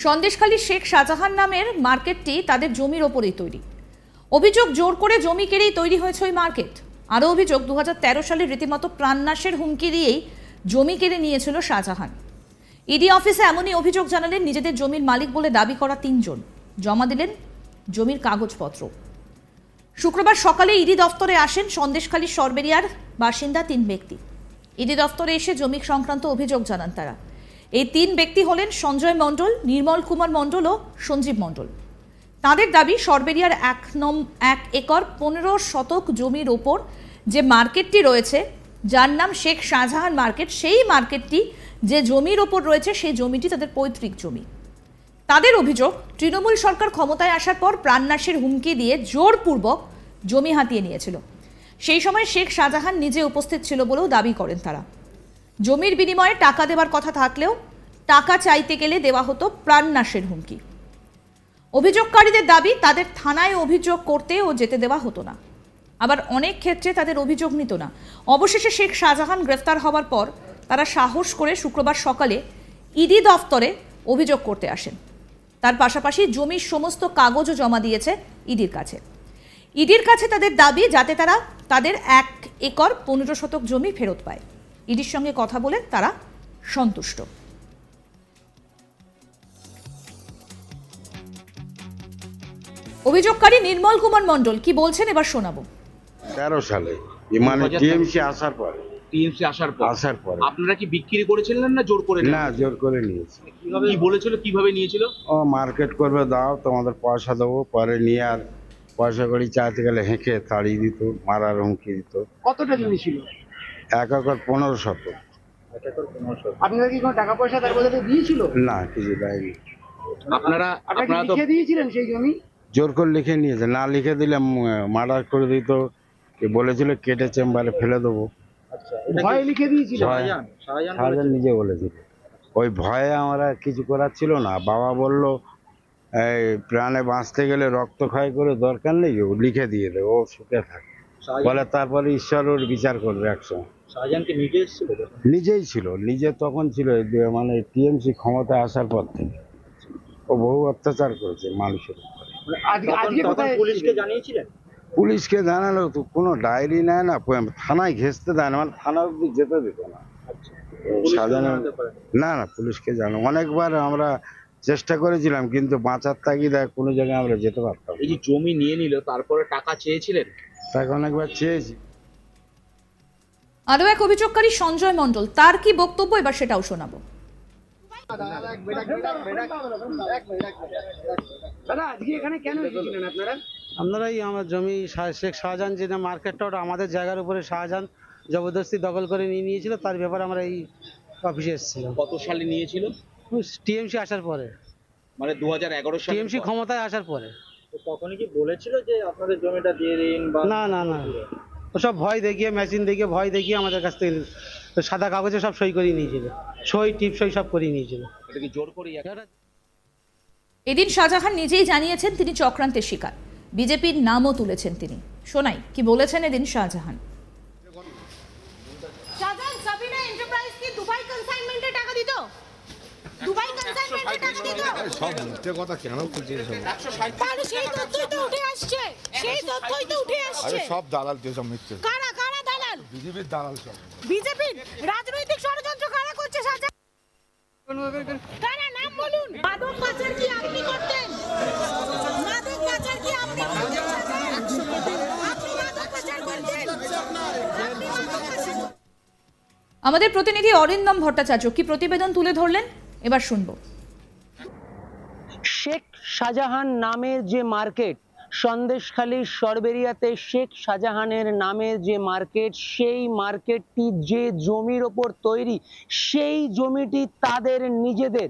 সন্দেশখালী শেখ শাহজাহান নামের মার্কেটটি তাদের জমির ওপরেই তৈরি। অভিযোগ, জোর করে জমি কেড়েই তৈরি হয়েছে ওই মার্কেট। আরও অভিযোগ, 2013 সালে রীতিমতো প্রাণনাশের হুমকি দিয়েই জমি কেড়ে নিয়েছিল শাহজাহান। ইডি অফিসে এমনই অভিযোগ জানালেন নিজেদের জমির মালিক বলে দাবি করা 3 জন। জমা দিলেন জমির কাগজপত্র। শুক্রবার সকালে ইডি দফতরে আসেন সন্দেশখালী সরবেরিয়ার বাসিন্দা 3 ব্যক্তি। ইডি দফতরে এসে জমি সংক্রান্ত অভিযোগ জানান তারা। এই 3 ব্যক্তি হলেন সঞ্জয় মণ্ডল, নির্মল কুমার মণ্ডল ও সঞ্জীব মণ্ডল। তাদের দাবি, সরবেরিয়ার 1 একর 15 শতক জমির ওপর যে মার্কেটটি রয়েছে, যার নাম শেখ শাহজাহান মার্কেট, সেই মার্কেটটি যে জমির ওপর রয়েছে সেই জমিটি তাদের পৈতৃক জমি। তাদের অভিযোগ, তৃণমূল সরকার ক্ষমতায় আসার পর প্রাণনাশের হুমকি দিয়ে জোরপূর্বক জমি হাতিয়ে নিয়েছিল। সেই সময় শেখ শাহজাহান নিজে উপস্থিত ছিল বলেও দাবি করেন তারা। জমির বিনিময়ে টাকা দেওয়ার কথা থাকলেও টাকা চাইতে গেলে দেওয়া হতো প্রাণনাশের হুমকি। অভিযোগকারীদের দাবি, তাদের থানায় অভিযোগ করতে ও যেতে দেওয়া হতো না। আবার অনেক ক্ষেত্রে তাদের অভিযোগ নিত না। অবশেষে শেখ শাহজাহান গ্রেফতার হওয়ার পর তারা সাহস করে শুক্রবার সকালে ইডি দফতরে অভিযোগ করতে আসেন। তার পাশাপাশি জমির সমস্ত কাগজও জমা দিয়েছে ইডির কাছে। ইডির কাছে তাদের দাবি, যাতে তারা তাদের 1 একর 15 শতক জমি ফেরত পায়। ইডির সঙ্গে কথা বলে তারা সন্তুষ্ট। অভিযোগকারী নির্মল কুমার মণ্ডল কি বলছেন এবার শোনাবো। 13 সালে মানে টিএমসি আসার পরে আপনারা কি বিক্রি করেছিলেন না জোর করে? না, জোর করে নিয়েছে। কি বলেছিল, কিভাবে নিয়েছিল? ও মার্কেট করবে, দাও তোমাদের পয়সা দেবো। পরে নিয়ে আর পয়সা করি চাইতে গেলে হেঁকে তাড়িয়ে দিত, মারার হুমকি দিত। কতটা জমি ছিল? 1 একর 15 শতক। আপনারা কি কোনো টাকা পয়সা তার বদলে দিয়েছিল? না, কিছু দেয়নি। আপনারা তো লিখে দিয়েছিলেন সেই জমি? জোর করে লিখে নিয়েছে। না লিখে দিলে মার্ডার করে দিত। বলেছিল কেটে চেম্বারে ফেলে দেবো। ভয় লিখে দিয়েছিল? শাহজাহান নিজে বলেছিল। ওই ভয়ে আমরা কিছু করার ছিল না। বাবা বলল, এই প্রাণে বাঁচতে গেলে রক্ত ক্ষয় করে দরকার নেই, ও লিখে দিয়ে দেবে, ও সুখে থাকে বলে। তারপরে ঈশ্বর ওর বিচার করবে একসময়। শাহজাহানকে নিজে এসেছিল? নিজেই ছিল, নিজে তখন ছিল মানে টিএমসি ক্ষমতায় আসার পর থেকে। ও বহু অত্যাচার করেছে মানুষের উপরে। পুলিশকে জানিয়েছিলেন? পুলিশকে জানালো তো কোনো ডায়েরি নেয় না, থানায় ঘেঁচতে দেয় না, মানে থানা অব্দি যেতে দিত না। না না, পুলিশকে জানো, অনেকবার আমরা চেষ্টা করেছিলাম, কিন্তু বাঁচার তাগিদায় কোনো জায়গায় আমরা যেতে পারতাম। এই যে জমি নিয়ে নিল, তারপরে টাকা চেয়েছিলেন? তাকে অনেকবার চেয়েছি। আরও এক অভিযোগকারী সঞ্জয় মণ্ডল, তার কি বক্তব্য এবার সেটাও শোনাবো। আপনারাই আমার জমি শেখ শাহজাহান যে মার্কেটটা, ওটা আমাদের জায়গার উপরে শাহজাহান জবরদস্তি দখল করে নিয়ে নিয়েছিল। তার ব্যাপারে আমরা এই অফিসে এসেছিলাম। কত সালে নিয়েছিল? টিএমসি আসার পরে, মানে 2011 সালে টিএমসি ক্ষমতায় আসার পরে। তখনই কি বলেছিল যে আপনাদের জমিটা দিয়ে দিন? না না না, ওসব ভয় দেখিয়ে, মেশিন দেখিয়ে, ভয় দেখিয়ে আমাদের কাছ থেকে সাদা কাগজে সব সই করিয়ে নিয়েছিল। সই টিপ সই সব করিয়ে নিয়েছিল। এটা কি জোর করে? এদিন শাহজাহান নিজেই জানিয়েছেন তিনি চক্রান্তের শিকার। বিজেপির নামও তুলেছেন তিনি। শোনাই কি বলেছেন এদিন শাহজাহান। শাহজাহান সাবিনা এন্টারপ্রাইজ কি দুবাই কনসাইনমেন্টে টাকা দিত? দুবাই কনসাইনমেন্টে টাকা দিত? সব মিথ্যে কথা কেন বলছিস? তাহলে সেই তথ্যই তো উঠে আসছে। সেই তথ্যই তো উঠে আসছে। আরে সব দালাল তো, সব মিথ্যে। কারা কারা দালাল? বিজেপির দালাল সব। বিজেপির রাজনৈতিক ষড়যন্ত্র কারা করছে? শাহজাহান কারা, নাম বলুন। মাদক পাচার কি আপনি করতেন? মাদক পাচার কি আপনি করতেন? আপনি মাদক পাচার করতেন? আমাদের প্রতিনিধি অরিন্দম ভট্টাচার্য কি প্রতিবেদন তুলে ধরলেন এবার শুনবো। শেখ শাহজাহান নামের যে মার্কেট, সন্দেশখালীর সরবেরিয়াতে শেখ শাহজাহানের নামের যে মার্কেট, সেই মার্কেটটি যে জমির ওপর তৈরি, সেই জমিটি তাদের নিজেদের।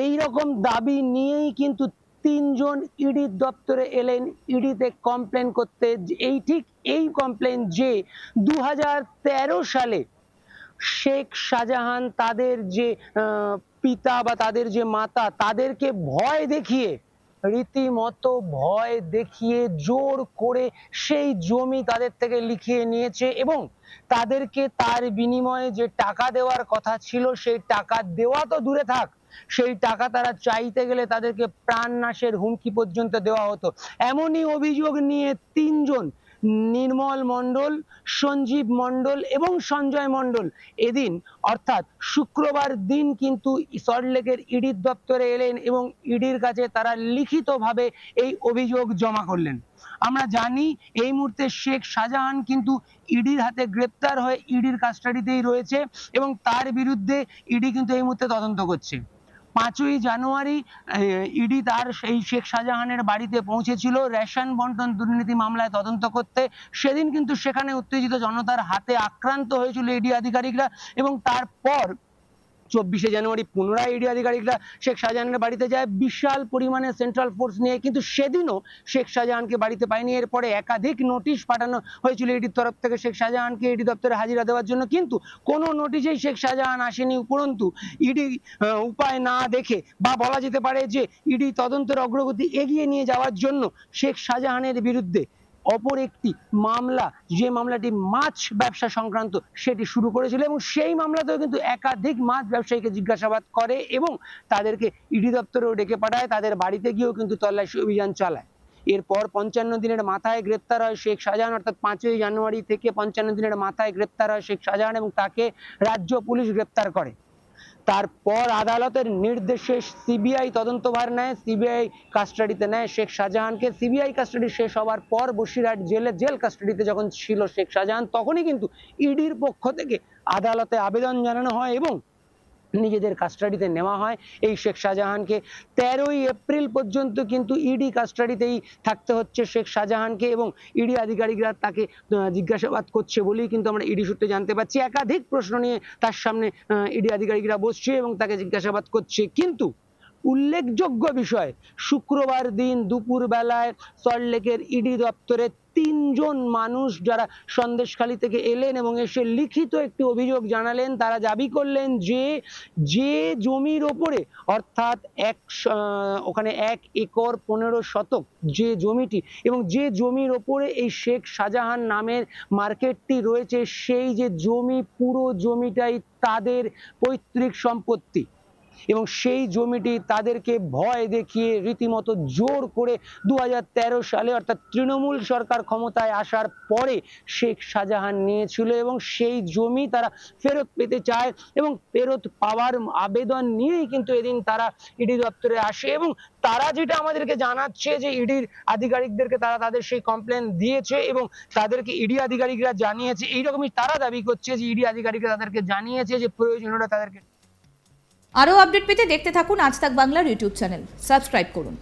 এই রকম দাবি নিয়েই কিন্তু 3 জন ইডি দপ্তরে এলেন ইডিতে কমপ্লেন করতে। এই কমপ্লেন যে 2013 সালে শেখ শাহজাহান তাদের যে পিতা বা তাদের যে মাতা, তাদেরকে ভয় দেখিয়ে, রীতিমতো ভয় দেখিয়ে জোর করে সেই জমি তাদের থেকে লিখিয়ে নিয়েছে এবং তাদেরকে তার বিনিময়ে যে টাকা দেওয়ার কথা ছিল সেই টাকা দেওয়া তো দূরে থাক, সেই টাকা তারা চাইতে গেলে তাদেরকে প্রাণনাশের হুমকি পর্যন্ত দেওয়া হতো। এমনই অভিযোগ নিয়ে 3 জন, নির্মল মণ্ডল, সঞ্জীব মণ্ডল এবং সঞ্জয় মণ্ডল, এদিন অর্থাৎ শুক্রবার দিন কিন্তু সল্টলেকের ইডির দপ্তরে এলেন এবং ইডির কাছে তারা লিখিতভাবে এই অভিযোগ জমা করলেন। আমরা জানি এই মুহূর্তে শেখ শাহজাহান কিন্তু ইডির হাতে গ্রেপ্তার হয়ে ইডির কাস্টাডিতেই রয়েছে এবং তার বিরুদ্ধে ইডি কিন্তু এই মুহূর্তে তদন্ত করছে। 5ই জানুয়ারি ইডি তার সেই শেখ শাহজাহানের বাড়িতে পৌঁছেছিল রেশন বন্টন দুর্নীতি মামলায় তদন্ত করতে। সেদিন কিন্তু সেখানে উত্তেজিত জনতার হাতে আক্রান্ত হয়েছিল ইডি আধিকারিকরা এবং তারপর 24শে জানুয়ারি পুনরায় ইডি আধিকারিকরা শেখ শাহজাহানের বাড়িতে যায় বিশাল পরিমাণে সেন্ট্রাল ফোর্স নিয়ে, কিন্তু সেদিনও শেখ শাহজাহানকে বাড়িতে পায়নি। এরপরে একাধিক নোটিশ পাঠানো হয়েছিল ইডির তরফ থেকে শেখ শাহজাহানকে ইডি দপ্তরে হাজিরা দেওয়ার জন্য, কিন্তু কোনো নোটিশেই শেখ শাহজাহান আসেনি। উপরন্তু ইডি উপায় না দেখে বা বলা যেতে পারে যে ইডি তদন্তের অগ্রগতি এগিয়ে নিয়ে যাওয়ার জন্য শেখ শাহজাহানের বিরুদ্ধে অপর একটি মামলা, যে মামলাটি মাছ ব্যবসা সংক্রান্ত, সেটি শুরু করেছিল এবং সেই মামলাতেও কিন্তু একাধিক মাছ ব্যবসায়ীকে জিজ্ঞাসাবাদ করে এবং তাদেরকে ইডি দপ্তরেও ডেকে পাঠায়, তাদের বাড়িতে গিয়েও কিন্তু তল্লাশি অভিযান চালায়। এরপর 55 দিনের মাথায় গ্রেপ্তার হয় শেখ শাহজাহান, অর্থাৎ 5ই জানুয়ারি থেকে 55 দিনের মাথায় গ্রেপ্তার হয় শেখ শাহজাহান এবং তাকে রাজ্য পুলিশ গ্রেপ্তার করে। তারপর আদালতের নির্দেশে সিবিআই তদন্তভার নেয়, সিবিআই কাস্টাডিতে নেয় শেখ শাহজাহানকে। সিবিআই কাস্টাডি শেষ হওয়ার পর বসিরহাট জেল কাস্টাডিতে যখন ছিল শেখ শাহজাহান, তখনই কিন্তু ইডির পক্ষ থেকে আদালতে আবেদন জানানো হয় এবং নিজেদের কাস্টাডিতে নেওয়া হয় এই শেখ শাহজাহানকে। 13ই এপ্রিল পর্যন্ত কিন্তু ইডি কাস্টাডিতেই থাকতে হচ্ছে শেখ শাহজাহানকে এবং ইডি আধিকারিকরা তাকে জিজ্ঞাসাবাদ করছে বলেই কিন্তু আমরা ইডি সূত্রে জানতে পারছি। একাধিক প্রশ্ন নিয়ে তার সামনে ইডি আধিকারিকরা বসছে এবং তাকে জিজ্ঞাসাবাদ করছে। কিন্তু উল্লেখযোগ্য বিষয়, শুক্রবার দিন দুপুর বেলায় সল্টলেকের ইডি দপ্তরে 3 জন মানুষ যারা সন্দেশখালী থেকে এলেন এবং এসে লিখিত একটি অভিযোগ জানালেন। তারা দাবি করলেন যে জমির ওপরে, অর্থাৎ ওখানে 1 একর 15 শতক যে জমিটি এবং যে জমির ওপরে এই শেখ শাহজাহান নামের মার্কেটটি রয়েছে, সেই যে জমি, পুরো জমিটাই তাদের পৈতৃক সম্পত্তি এবং সেই জমিটি তাদেরকে ভয় দেখিয়ে রীতিমতো জোর করে 2013 সালে অর্থাৎ তৃণমূল সরকার ক্ষমতায় আসার পরে শেখ শাহজাহান নিয়েছিল এবং সেই জমি তারা ফেরত পেতে চায় এবং ফেরত পাওয়ার আবেদন নিয়েই কিন্তু এদিন তারা ইডি দপ্তরে আসে এবং তারা যেটা আমাদেরকে জানাচ্ছে যে ইডির আধিকারিকদেরকে তারা তাদের সেই কমপ্লেন দিয়েছে এবং তাদেরকে ইডি আধিকারিকরা জানিয়েছে। এইরকমই তারা দাবি করছে যে ইডি আধিকারিকরা তাদেরকে জানিয়েছে যে প্রয়োজনীয়রা তাদেরকে। আরও আপডেট পেতে দেখতে থাকুন আজ তাক বাংলার ইউটিউব চ্যানেল, সাবস্ক্রাইব করুন।